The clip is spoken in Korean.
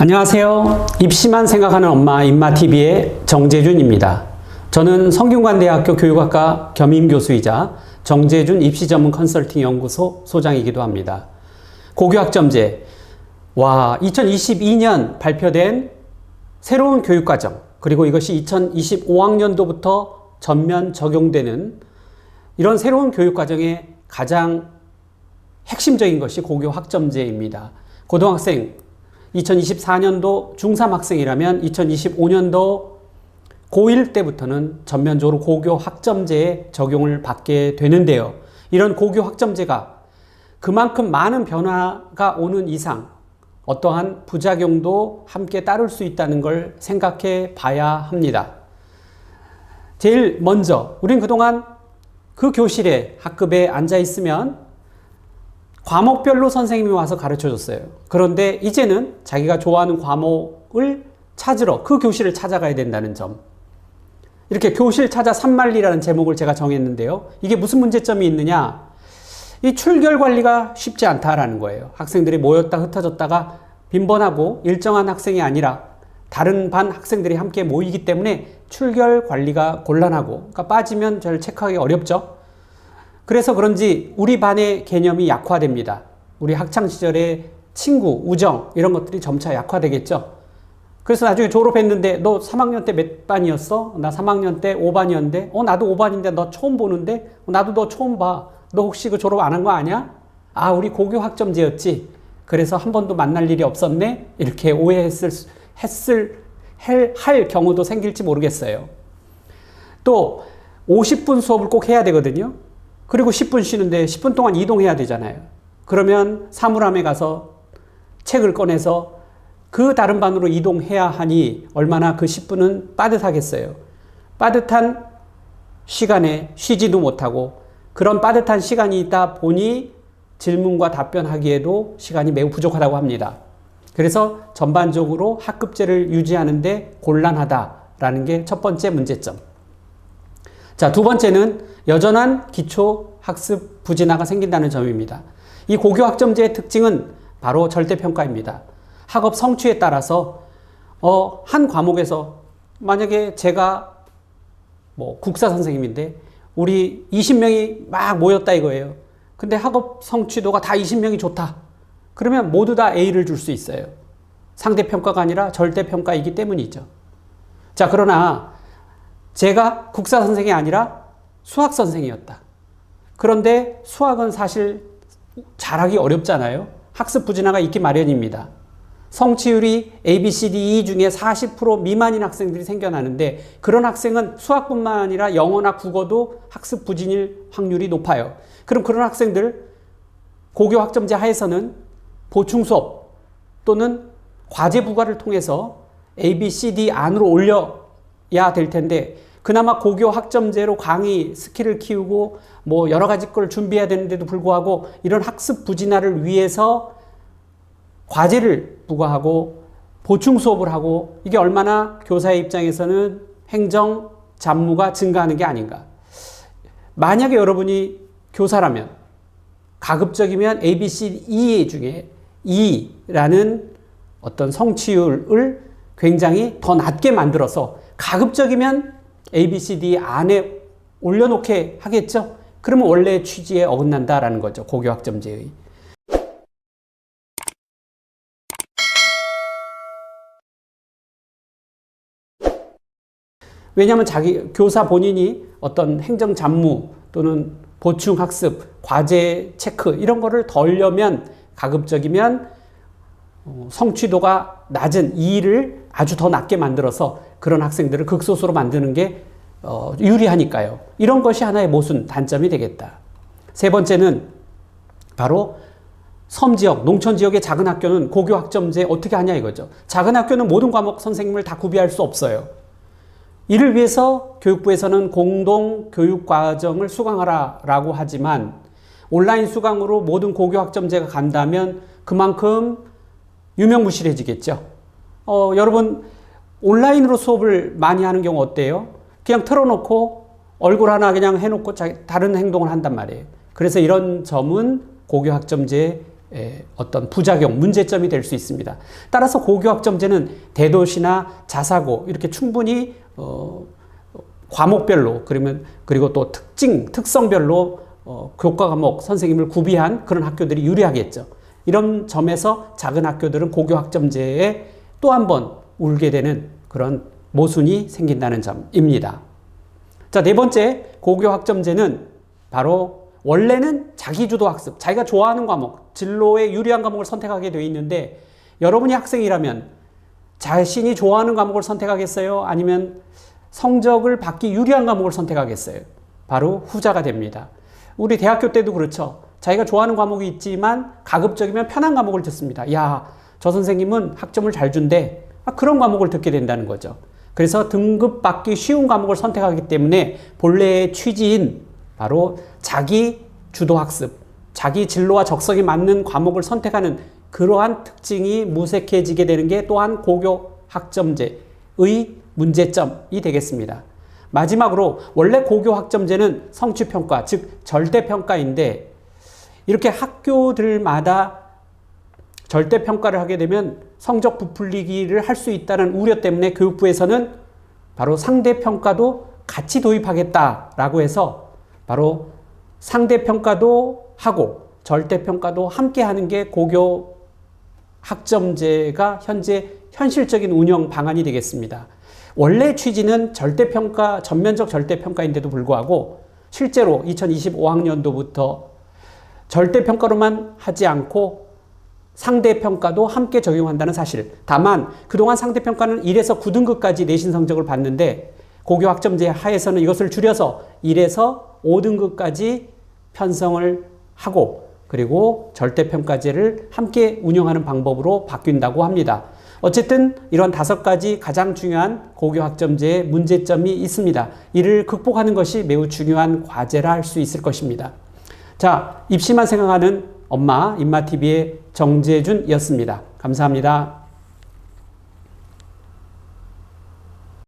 안녕하세요. 입시만 생각하는 엄마 입마TV의 정재준입니다. 저는 성균관대학교 교육학과 겸임교수이자 정재준 입시전문 컨설팅 연구소 소장이기도 합니다. 고교학점제, 2022년 발표된 새로운 교육과정, 그리고 이것이 2025학년도부터 전면 적용되는 이런 새로운 교육과정의 가장 핵심적인 것이 고교학점제입니다. 고등학생, 2024년도 중3 학생이라면 2025년도 고1 때부터는 전면적으로 고교 학점제에 적용을 받게 되는데요. 이런 고교 학점제가 그만큼 많은 변화가 오는 이상 어떠한 부작용도 함께 따를 수 있다는 걸 생각해 봐야 합니다. 제일 먼저 우린 그동안 그 교실에 학급에 앉아 있으면 과목별로 선생님이 와서 가르쳐 줬어요. 그런데 이제는 자기가 좋아하는 과목을 찾으러 그 교실을 찾아가야 된다는 점. 이렇게 교실 찾아 산만리라는 제목을 제가 정했는데요. 이게 무슨 문제점이 있느냐? 이 출결 관리가 쉽지 않다라는 거예요. 학생들이 모였다 흩어졌다가 빈번하고 일정한 학생이 아니라 다른 반 학생들이 함께 모이기 때문에 출결 관리가 곤란하고, 그러니까 빠지면 잘 체크하기 어렵죠. 그래서 그런지 우리 반의 개념이 약화됩니다. 우리 학창시절의 친구, 우정 이런 것들이 점차 약화되겠죠. 그래서 나중에 졸업했는데 너 3학년 때 몇 반이었어? 나 3학년 때 5반이었는데 나도 5반인데 너 처음 보는데? 나도 너 처음 봐. 너 혹시 그 졸업 안 한 거 아니야? 우리 고교 학점제였지. 그래서 한 번도 만날 일이 없었네? 이렇게 할 경우도 생길지 모르겠어요. 또 50분 수업을 꼭 해야 되거든요. 그리고 10분 쉬는데 10분 동안 이동해야 되잖아요. 그러면 사물함에 가서 책을 꺼내서 그 다른 반으로 이동해야 하니 얼마나 그 10분은 빠듯하겠어요. 빠듯한 시간에 쉬지도 못하고 그런 빠듯한 시간이 있다 보니 질문과 답변하기에도 시간이 매우 부족하다고 합니다. 그래서 전반적으로 학급제를 유지하는데 곤란하다라는 게 첫 번째 문제점. 자, 두 번째는 여전한 기초 학습 부진화가 생긴다는 점입니다. 이 고교 학점제의 특징은 바로 절대평가입니다. 학업 성취에 따라서 한 과목에서 만약에 제가 국사 선생님인데 우리 20명이 막 모였다 이거예요. 근데 학업 성취도가 다 20명이 좋다. 그러면 모두 다 A를 줄 수 있어요. 상대평가가 아니라 절대평가이기 때문이죠. 자, 그러나 제가 국사 선생이 아니라 수학 선생이었다. 그런데 수학은 사실 잘하기 어렵잖아요. 학습 부진화가 있기 마련입니다. 성취율이 A, B, C, D, E 중에 40% 미만인 학생들이 생겨나는데 그런 학생은 수학뿐만 아니라 영어나 국어도 학습 부진일 확률이 높아요. 그럼 그런 학생들 고교 학점제 하에서는 보충 수업 또는 과제 부과를 통해서 A, B, C, D 안으로 올려야 될 텐데 그나마 고교 학점제로 강의 스킬을 키우고 여러 가지 걸 준비해야 되는데도 불구하고 이런 학습 부진화를 위해서 과제를 부과하고 보충 수업을 하고 이게 얼마나 교사의 입장에서는 행정 잡무가 증가하는 게 아닌가. 만약에 여러분이 교사라면 가급적이면 A, B, C, E 중에 E라는 어떤 성취율을 굉장히 더 낮게 만들어서 가급적이면 A, B, C, D 안에 올려놓게 하겠죠? 그러면 원래 취지에 어긋난다라는 거죠. 고교 학점제의. 왜냐하면 교사 본인이 어떤 행정 잡무 또는 보충 학습, 과제 체크 이런 거를 덜려면 가급적이면 성취도가 낮은 E를 아주 더 낮게 만들어서 그런 학생들을 극소수로 만드는 게 유리하니까요. 이런 것이 하나의 모순, 단점이 되겠다. 세 번째는 바로 섬지역, 농촌지역의 작은 학교는 고교 학점제 어떻게 하냐 이거죠. 작은 학교는 모든 과목 선생님을 다 구비할 수 없어요. 이를 위해서 교육부에서는 공동 교육과정을 수강하라라고 하지만 온라인 수강으로 모든 고교 학점제가 간다면 그만큼 유명무실해지겠죠. 여러분 온라인으로 수업을 많이 하는 경우 어때요? 그냥 틀어놓고 얼굴 하나 그냥 해놓고 다른 행동을 한단 말이에요. 그래서 이런 점은 고교 학점제의 어떤 부작용, 문제점이 될 수 있습니다. 따라서 고교학점제는 대도시나 자사고 이렇게 충분히 과목별로 그리고 또 특성별로 교과 과목 선생님을 구비한 그런 학교들이 유리하겠죠. 이런 점에서 작은 학교들은 고교학점제에 또 한 번 울게 되는 그런 모순이 생긴다는 점입니다. 자, 네 번째, 고교학점제는 바로 원래는 자기주도 학습, 자기가 좋아하는 과목, 진로에 유리한 과목을 선택하게 되어 있는데 여러분이 학생이라면 자신이 좋아하는 과목을 선택하겠어요? 아니면 성적을 받기 유리한 과목을 선택하겠어요? 바로 후자가 됩니다. 우리 대학교 때도 그렇죠. 자기가 좋아하는 과목이 있지만 가급적이면 편한 과목을 듣습니다. 야, 저 선생님은 학점을 잘 준대. 그런 과목을 듣게 된다는 거죠. 그래서 등급 받기 쉬운 과목을 선택하기 때문에 본래의 취지인 바로 자기 주도 학습, 자기 진로와 적성에 맞는 과목을 선택하는 그러한 특징이 무색해지게 되는 게 또한 고교 학점제의 문제점이 되겠습니다. 마지막으로 원래 고교 학점제는 성취평가, 즉 절대평가인데 이렇게 학교들마다 절대평가를 하게 되면 성적 부풀리기를 할 수 있다는 우려 때문에 교육부에서는 바로 상대평가도 같이 도입하겠다라고 해서 바로 상대평가도 하고 절대평가도 함께 하는 게 고교 학점제가 현재 현실적인 운영 방안이 되겠습니다. 원래 취지는 절대평가, 전면적 절대평가인데도 불구하고 실제로 2025학년도부터 절대평가로만 하지 않고 상대평가도 함께 적용한다는 사실. 다만 그동안 상대평가는 1에서 9등급까지 내신 성적을 봤는데 고교 학점제 하에서는 이것을 줄여서 1에서 5등급까지 편성을 하고 그리고 절대평가제를 함께 운영하는 방법으로 바뀐다고 합니다. 어쨌든 이런 5가지 가장 중요한 고교 학점제의 문제점이 있습니다. 이를 극복하는 것이 매우 중요한 과제라 할 수 있을 것입니다. 자, 입시만 생각하는 엄마, 임마TV의 정재준이었습니다. 감사합니다.